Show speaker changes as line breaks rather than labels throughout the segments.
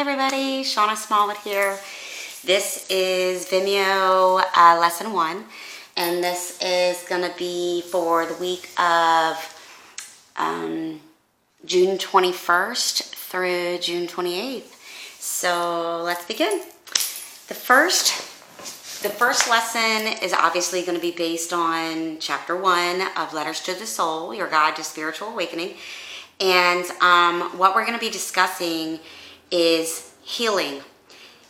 everybody, Shauna Smallwood here. This is Vimeo lesson 1, and this is going to be for the week of June 21st through June 28th. So let's begin. The first lesson is obviously going to be based on chapter 1 of Letters to the Soul, Your Guide to Spiritual Awakening. And what we're going to be discussing is healing,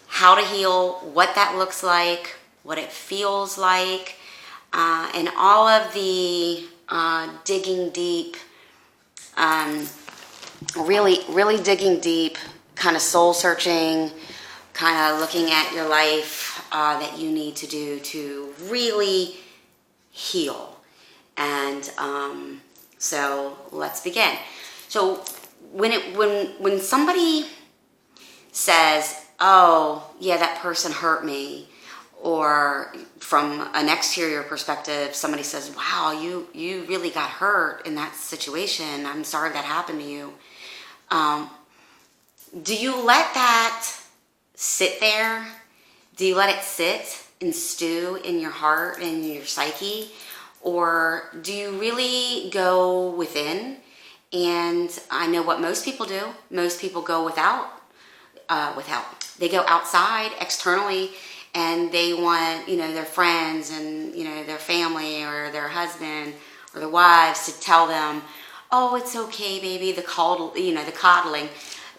how to heal, what that looks like, what it feels like, and all of the digging deep, really digging deep, kind of soul searching, kind of looking at your life that you need to do to really heal. And so let's begin. So when somebody says, oh, yeah, that person hurt me, or from an exterior perspective, somebody says, wow, you really got hurt in that situation. I'm sorry that happened to you. Do you let that sit there? Do you let it sit and stew in your heart and in your psyche? Or do you really go within? And I know what most people do. Most people go without. They go outside externally, and they want, their friends and, their family or their husband or their wives to tell them, oh, it's okay, baby, the coddling.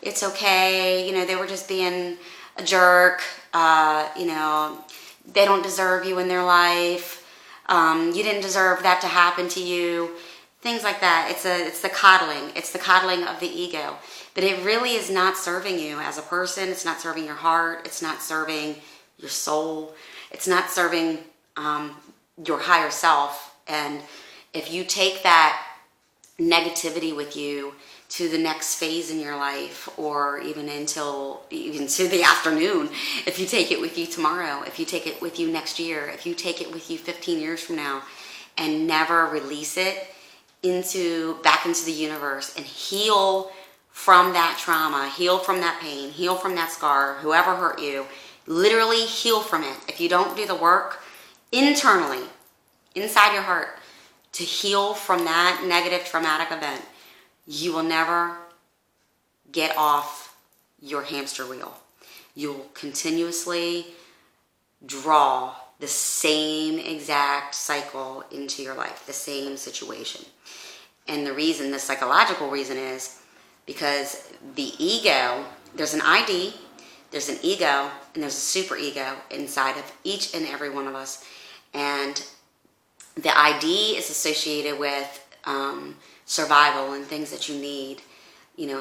It's okay, they were just being a jerk. They don't deserve you in their life. You didn't deserve that to happen to you. Things like that. It's the coddling. It's the coddling of the ego. But it really is not serving you as a person. It's not serving your heart. It's not serving your soul. It's not serving your higher self. And if you take that negativity with you to the next phase in your life, or even to the afternoon, if you take it with you tomorrow, if you take it with you next year, if you take it with you 15 years from now, and never release it back into the universe and heal from that trauma, heal from that pain, heal from that scar, whoever hurt you, literally heal from it. If you don't do the work internally, inside your heart, to heal from that negative traumatic event, you will never get off your hamster wheel. You'll continuously draw the same exact cycle into your life, the same situation. And the psychological reason is because the ego, there's an ID, there's an ego, and there's a super ego inside of each and every one of us. And the ID is associated with survival and things that you need,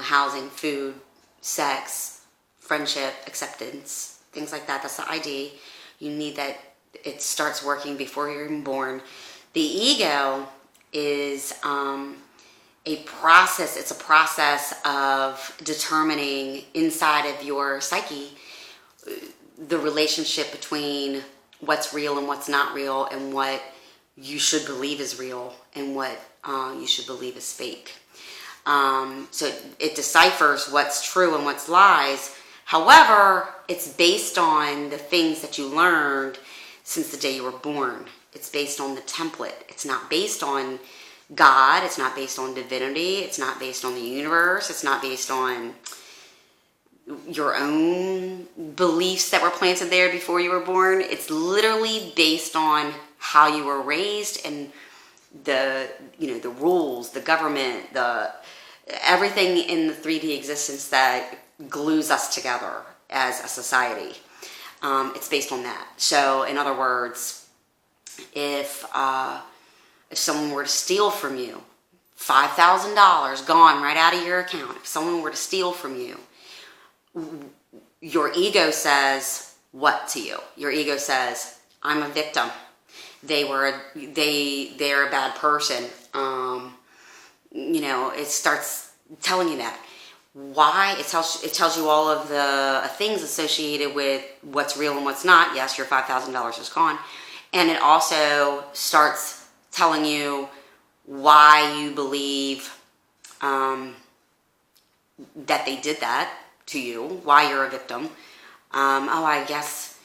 housing, food, sex, friendship, acceptance, things like that. That's the ID. You need that. It starts working before you're even born. The ego is a process. It's a process of determining inside of your psyche the relationship between what's real and what's not real, and what you should believe is real and what you should believe is fake. So it deciphers what's true and what's lies. However, it's based on the things that you learned since the day you were born. It's based on the template. It's not based on God. It's not based on divinity. It's not based on the universe. It's not based on your own beliefs that were planted there before you were born. It's literally based on how you were raised, and the rules, the government, everything in the 3D existence that glues us together as a society. It's based on that. So, in other words, if someone were to steal from you, $5,000 gone right out of your account. If someone were to steal from you, your ego says what to you? Your ego says, I'm a victim. They're a bad person. It starts telling you that. Why? It tells you all of the things associated with what's real and what's not. Yes, your $5,000 is gone. And it also starts telling you why you believe that they did that. to you, why you're a victim. I guess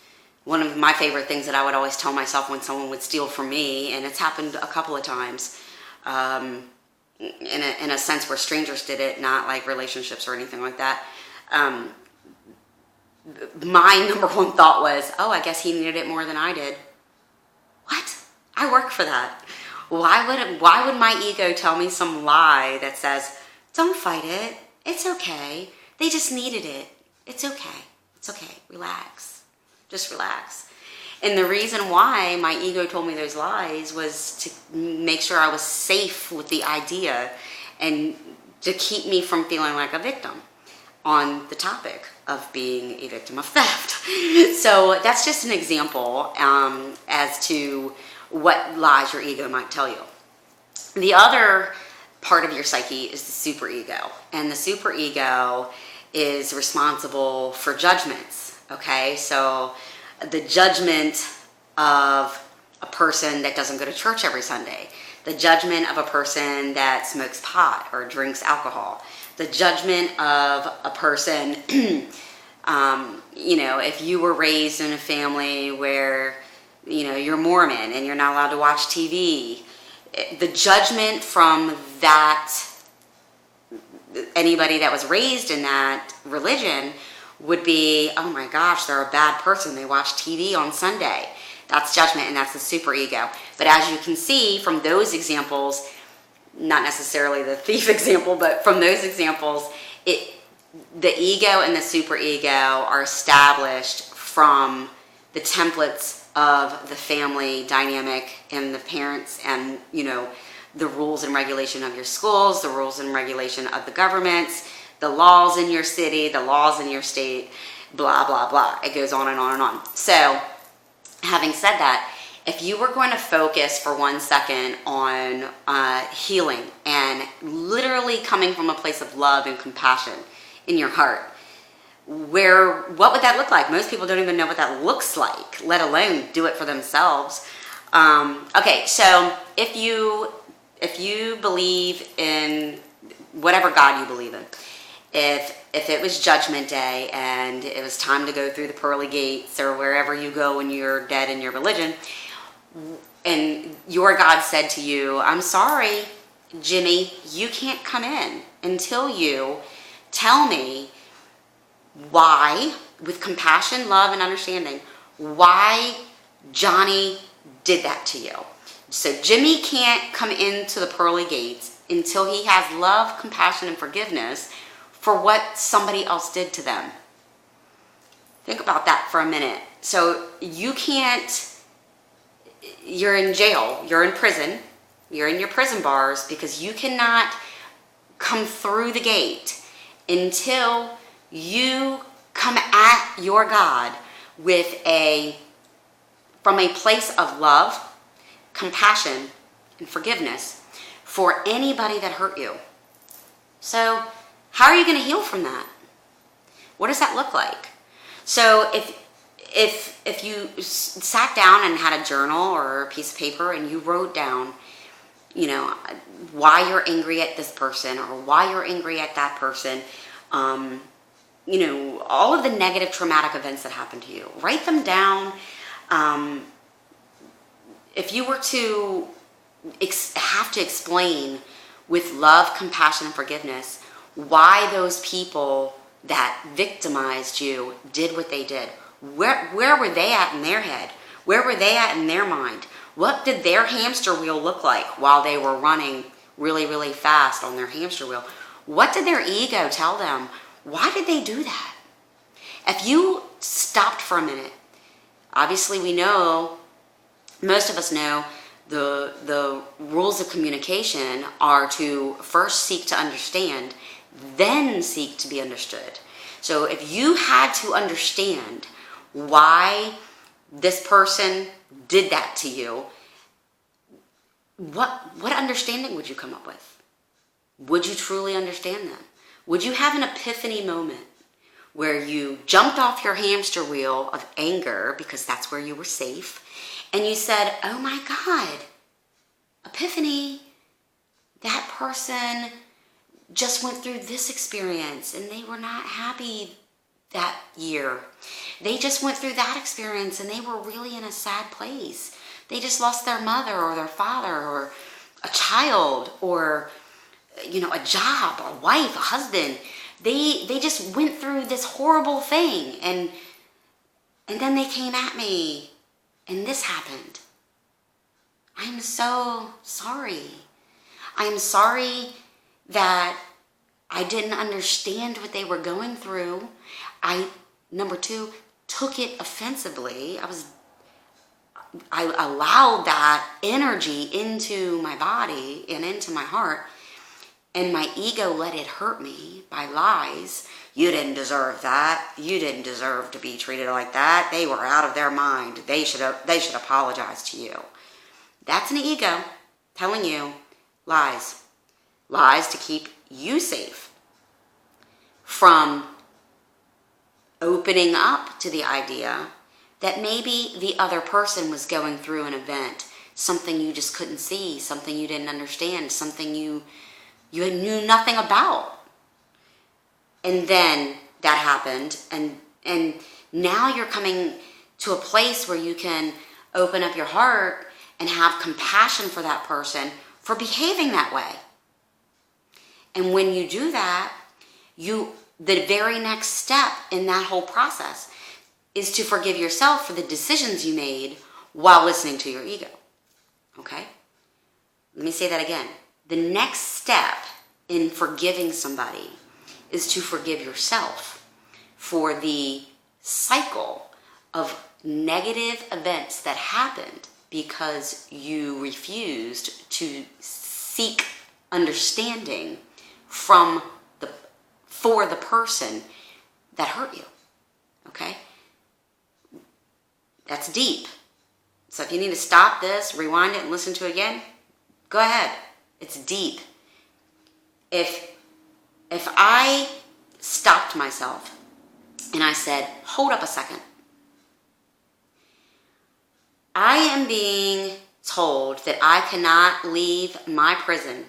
one of my favorite things that I would always tell myself when someone would steal from me, and it's happened a couple of times, in a sense where strangers did it, not like relationships or anything like that. My number one thought was, oh, I guess he needed it more than I did. What? I work for that. Why would my ego tell me some lie that says, don't fight it, it's okay, they just needed it, it's okay, relax, just relax. And the reason why my ego told me those lies was to make sure I was safe with the idea and to keep me from feeling like a victim on the topic of being a victim of theft. So that's just an example as to what lies your ego might tell you. The other part of your psyche is the superego, and the superego is responsible for judgments, okay? So the judgment of a person that doesn't go to church every Sunday, the judgment of a person that smokes pot or drinks alcohol, the judgment of a person, if you were raised in a family where, you're Mormon and you're not allowed to watch TV, the judgment from that, anybody that was raised in that religion would be, oh my gosh, they're a bad person, they watch TV on Sunday. That's judgment, and that's the superego. But as you can see from those examples, not necessarily the thief example, but from those examples, the ego and the superego are established from the templates of the family dynamic and the parents and, the rules and regulation of your schools, the rules and regulation of the governments, the laws in your city, the laws in your state, blah, blah, blah. It goes on and on and on. So, having said that, if you were going to focus for 1 second on healing and literally coming from a place of love and compassion in your heart, what would that look like? Most people don't even know what that looks like, let alone do it for themselves. Okay, so if you believe in whatever God you believe in, if it was Judgment Day and it was time to go through the pearly gates or wherever you go when you're dead in your religion, and your God said to you, I'm sorry, Jimmy, you can't come in until you tell me why, with compassion, love, and understanding, why Johnny did that to you. So Jimmy can't come into the pearly gates until he has love, compassion, and forgiveness for what somebody else did to them. Think about that for a minute. So you're in jail, you're in prison, you're in your prison bars because you cannot come through the gate until you come at your God from a place of love, compassion, and forgiveness for anybody that hurt you. So how are you going to heal from that? What does that look like? So if you sat down and had a journal or a piece of paper and you wrote down, why you're angry at this person or why you're angry at that person, all of the negative traumatic events that happened to you, write them down. If you were to have to explain with love, compassion, and forgiveness why those people that victimized you did what they did, where were they at in their head? Where were they at in their mind? What did their hamster wheel look like while they were running really, really fast on their hamster wheel? What did their ego tell them? Why did they do that? If you stopped for a minute, obviously we know, most of us know, the rules of communication are to first seek to understand, then seek to be understood. So if you had to understand why this person did that to you, what understanding would you come up with? Would you truly understand them? Would you have an epiphany moment where you jumped off your hamster wheel of anger because that's where you were safe, and you said, oh my God, epiphany, that person just went through this experience and they were not happy that year. They just went through that experience and they were really in a sad place. They just lost their mother or their father or a child or, a job, a wife, a husband. They just went through this horrible thing and then they came at me and this happened. I'm so sorry. I'm sorry that I didn't understand what they were going through. Number two, took it offensively. I allowed that energy into my body and into my heart, and my ego let it hurt me by lies. You didn't deserve that. You didn't deserve to be treated like that. They were out of their mind. They should apologize to you. That's an ego telling you lies. Lies to keep you safe from opening up to the idea that maybe the other person was going through an event, something you just couldn't see, something you didn't understand, something you knew nothing about. And then that happened, and now you're coming to a place where you can open up your heart and have compassion for that person for behaving that way. And when you do that, the very next step in that whole process is to forgive yourself for the decisions you made while listening to your ego. Okay? Let me say that again. The next step in forgiving somebody is to forgive yourself for the cycle of negative events that happened because you refused to seek understanding for the person that hurt you. Okay? That's deep. So if you need to stop this, rewind it, and listen to it again, go ahead. It's deep. If I stopped myself and I said, hold up a second. I am being told that I cannot leave my prison,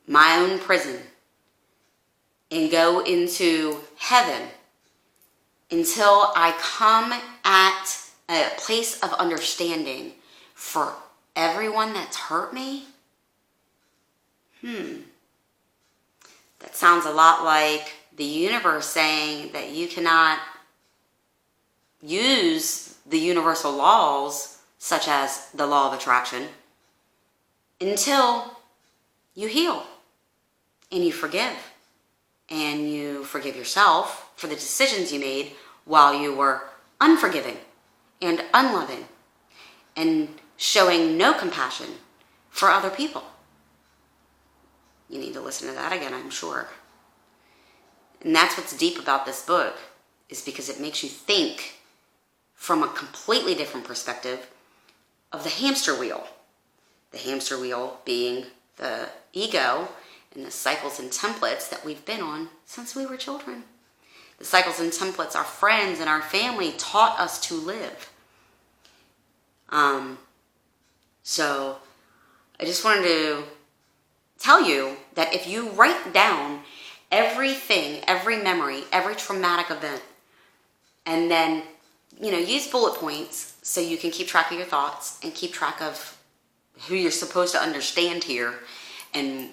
my own prison, and go into heaven until I come at a place of understanding for everyone that's hurt me. That sounds a lot like the universe saying that you cannot use the universal laws, such as the law of attraction, until you heal and you forgive. And you forgive yourself for the decisions you made while you were unforgiving and unloving and showing no compassion for other people. You need to listen to that again, I'm sure. And that's what's deep about this book, is because it makes you think from a completely different perspective of the hamster wheel. The hamster wheel being the ego and the cycles and templates that we've been on since we were children. The cycles and templates our friends and our family taught us to live. So I just wanted to tell you that if you write down everything, every memory, every traumatic event, and then, use bullet points so you can keep track of your thoughts and keep track of who you're supposed to understand here and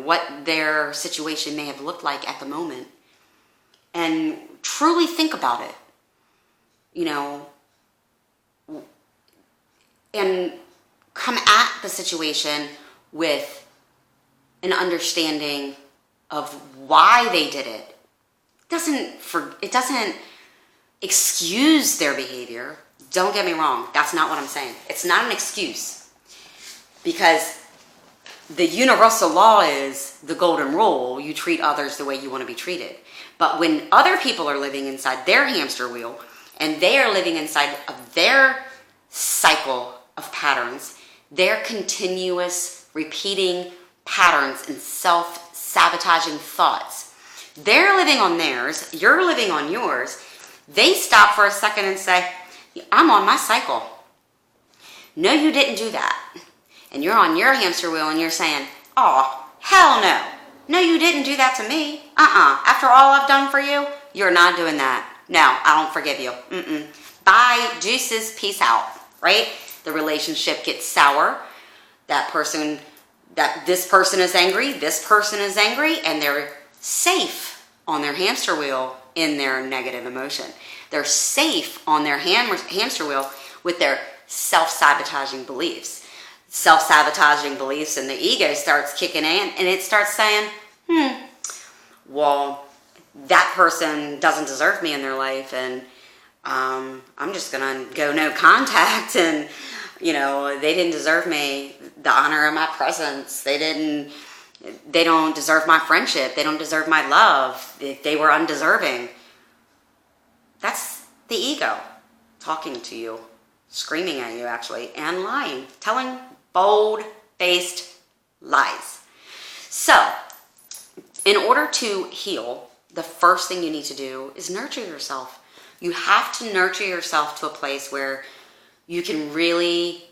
what their situation may have looked like at the moment, and truly think about it, and come at the situation with an understanding of why they did it. It doesn't excuse their behavior. Don't get me wrong. That's not what I'm saying. It's not an excuse, because the universal law is the golden rule. You treat others the way you want to be treated. But when other people are living inside their hamster wheel and they are living inside of their cycle of patterns, their continuous repeating patterns and self-sabotaging thoughts, they're living on theirs, you're living on yours. They stop for a second and say, I'm on my cycle. No, you didn't do that. And you're on your hamster wheel and you're saying, oh, hell no. No, you didn't do that to me. After all I've done for you, you're not doing that. No, I don't forgive you. Bye, deuces, peace out, right? The relationship gets sour. This person is angry, this person is angry, and they're safe on their hamster wheel in their negative emotion. They're safe on their hamster wheel with their self-sabotaging beliefs. Self-sabotaging beliefs, and the ego starts kicking in, and it starts saying, well, that person doesn't deserve me in their life, and I'm just gonna go no contact, and they didn't deserve me, the honor of my presence. They don't deserve my friendship. They don't deserve my love. They were undeserving. That's the ego talking to you, screaming at you actually, and lying, telling bold-faced lies. So, in order to heal, the first thing you need to do is nurture yourself. You have to nurture yourself to a place where you can really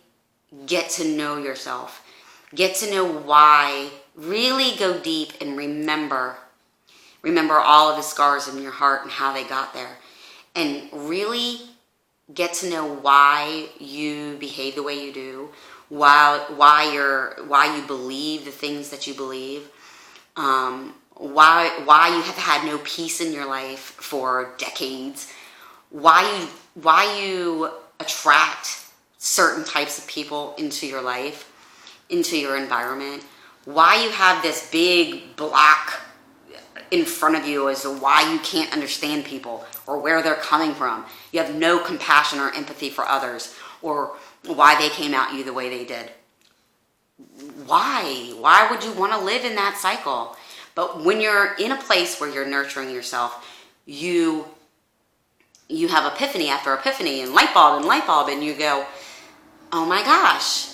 get to know yourself, get to know why, really go deep and remember all of the scars in your heart and how they got there, and really get to know why you behave the way you do, why you believe the things that you believe, why you have had no peace in your life for decades, why you attract certain types of people into your life, into your environment, why you have this big block in front of you as to why you can't understand people or where they're coming from. You have no compassion or empathy for others, or why they came at you the way they did. Why would you want to live in that cycle? But when you're in a place where you're nurturing yourself, you have epiphany after epiphany and light bulb, and you go, oh my gosh,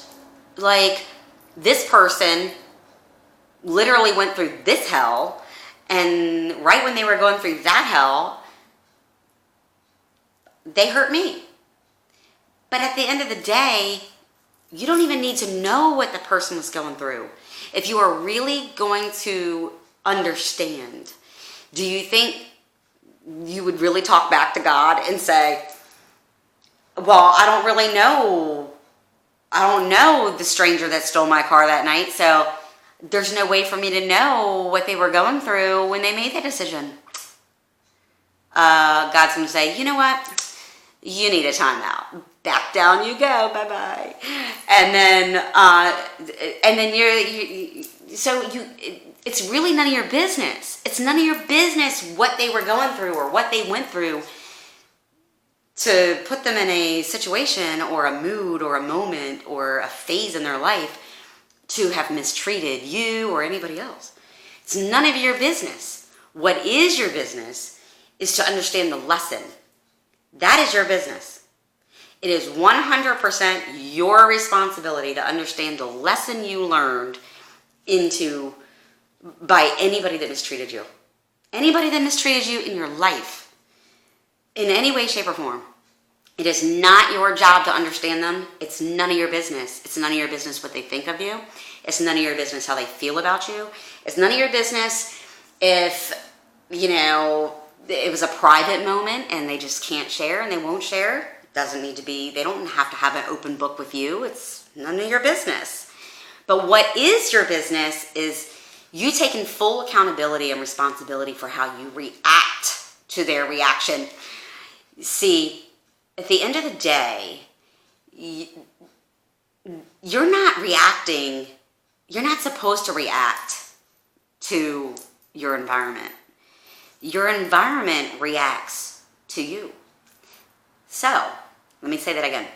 like this person literally went through this hell, and right when they were going through that hell, they hurt me. But at the end of the day, you don't even need to know what the person was going through. If you are really going to understand, do you think you would really talk back to God and say, well, I don't really know. I don't know the stranger that stole my car that night, so there's no way for me to know what they were going through when they made that decision. God's going to say, you know what? You need a timeout. Back down you go. Bye-bye. And then it's really none of your business. It's none of your business what they were going through or what they went through to put them in a situation or a mood or a moment or a phase in their life to have mistreated you or anybody else. It's none of your business. What is your business is to understand the lesson. That is your business. It is 100% your responsibility to understand the lesson you learned by anybody that mistreated you. Anybody that mistreated you in your life, in any way, shape, or form. It is not your job to understand them. It's none of your business. It's none of your business what they think of you. It's none of your business how they feel about you. It's none of your business if, it was a private moment and they just can't share and they won't share. Doesn't need to be, they don't have to have an open book with you. It's none of your business. But what is your business is you taking full accountability and responsibility for how you react to their reaction. See, at the end of the day, you're not reacting, you're not supposed to react to your environment. Your environment reacts to you. So, let me say that again.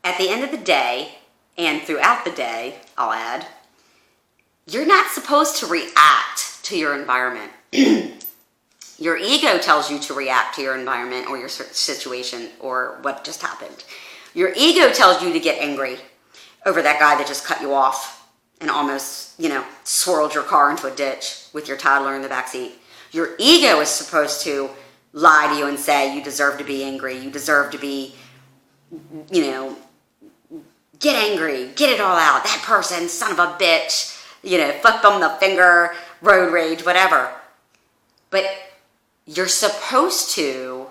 At the end of the day, and throughout the day, I'll add, you're not supposed to react to your environment. Your ego tells you to react to your environment or your situation or what just happened. Your ego tells you to get angry over that guy that just cut you off and almost, swirled your car into a ditch with your toddler in the backseat. Your ego is supposed to lie to you and say you deserve to be angry. You deserve to be, get angry. Get it all out. That person, son of a bitch. flip them the finger, road rage, whatever. But you're supposed to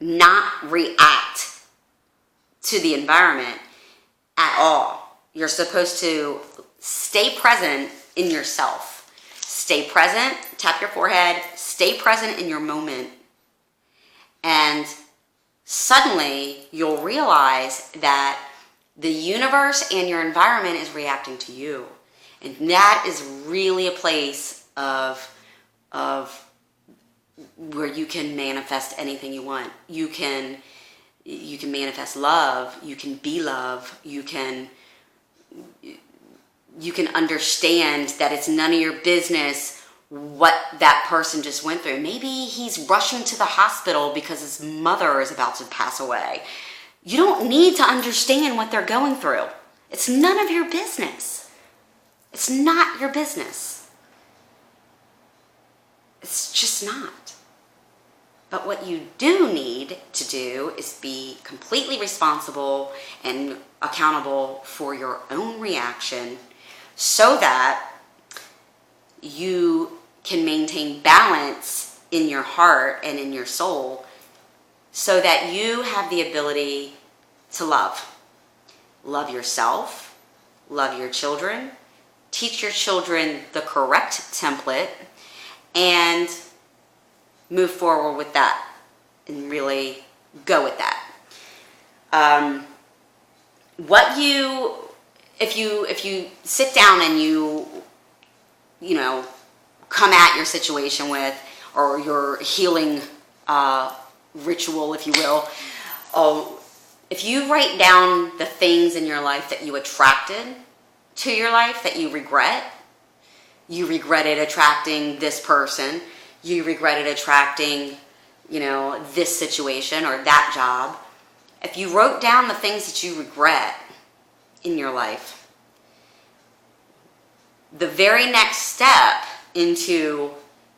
not react to the environment at all. You're supposed to stay present in yourself. Stay present, tap your forehead, stay present in your moment. And suddenly you'll realize that the universe and your environment is reacting to you. And that is really a place of where you can manifest anything you want. You can manifest love. You can be love. You can understand that it's none of your business what that person just went through. Maybe he's rushing to the hospital because his mother is about to pass away. You don't need to understand what they're going through. It's none of your business. It's not your business. It's just not. But what you do need to do is be completely responsible and accountable for your own reaction so that you can maintain balance in your heart and in your soul so that you have the ability to love. Love yourself, love your children, teach your children the correct template, and move forward with that and really go with that. If you sit down and you come at your situation with, or your healing ritual, if you will, if you write down the things in your life that you attracted to your life that you regretted attracting this person, you regretted attracting, this situation or that job. If you wrote down the things that you regret in your life, the very next step into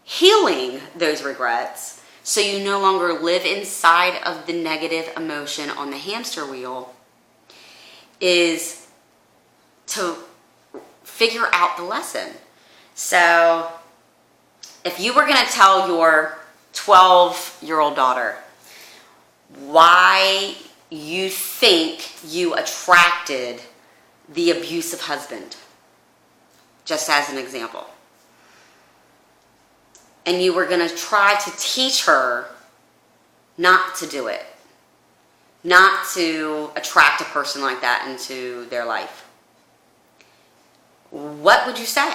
healing those regrets, so you no longer live inside of the negative emotion on the hamster wheel, is to figure out the lesson. So if you were going to tell your 12-year-old daughter why you think you attracted the abusive husband, just as an example, and you were going to try to teach her not to do it, not to attract a person like that into their life, what would you say?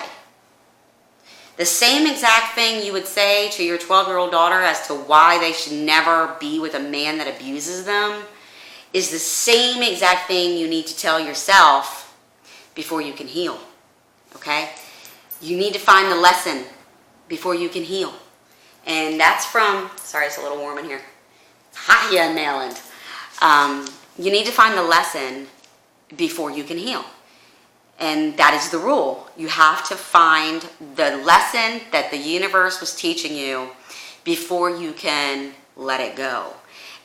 The same exact thing you would say to your 12-year-old daughter as to why they should never be with a man that abuses them is the same exact thing you need to tell yourself before you can heal, okay? You need to find the lesson before you can heal. And that's from, sorry, it's a little warm in here. It's hot here in Maryland. You need to find the lesson before you can heal. And that is the rule. You have to find the lesson that the universe was teaching you before you can let it go.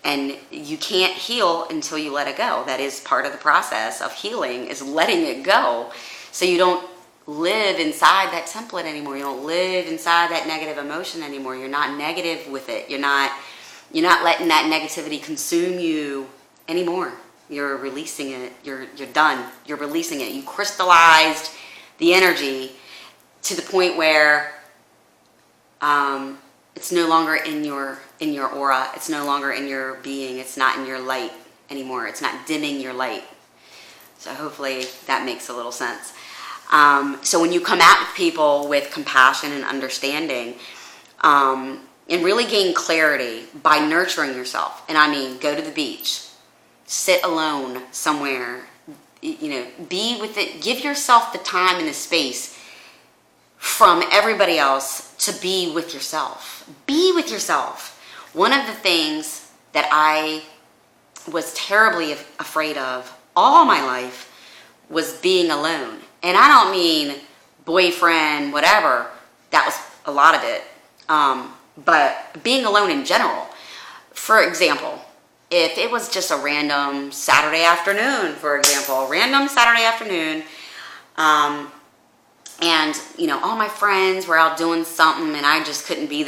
And you can't heal until you let it go. That is part of the process of healing, is letting it go. So you don't live inside that template anymore. You don't live inside that negative emotion anymore. You're not negative with it. You're not letting that negativity consume you anymore. You're releasing it. You're done. You're releasing it. You crystallized the energy to the point where it's no longer in your aura. It's no longer in your being. It's not in your light anymore. It's not dimming your light. So hopefully that makes a little sense. So when you come at people with compassion and understanding, and really gain clarity by nurturing yourself, and I mean, go to the beach, sit alone somewhere, be with it, give yourself the time and the space from everybody else to be with yourself. Be with yourself. One of the things that I was terribly afraid of all my life was being alone. And I don't mean boyfriend, whatever. That was a lot of it. But being alone in general. For example, if it was just a random Saturday afternoon, And, you know, all my friends were out doing something and I just couldn't be there.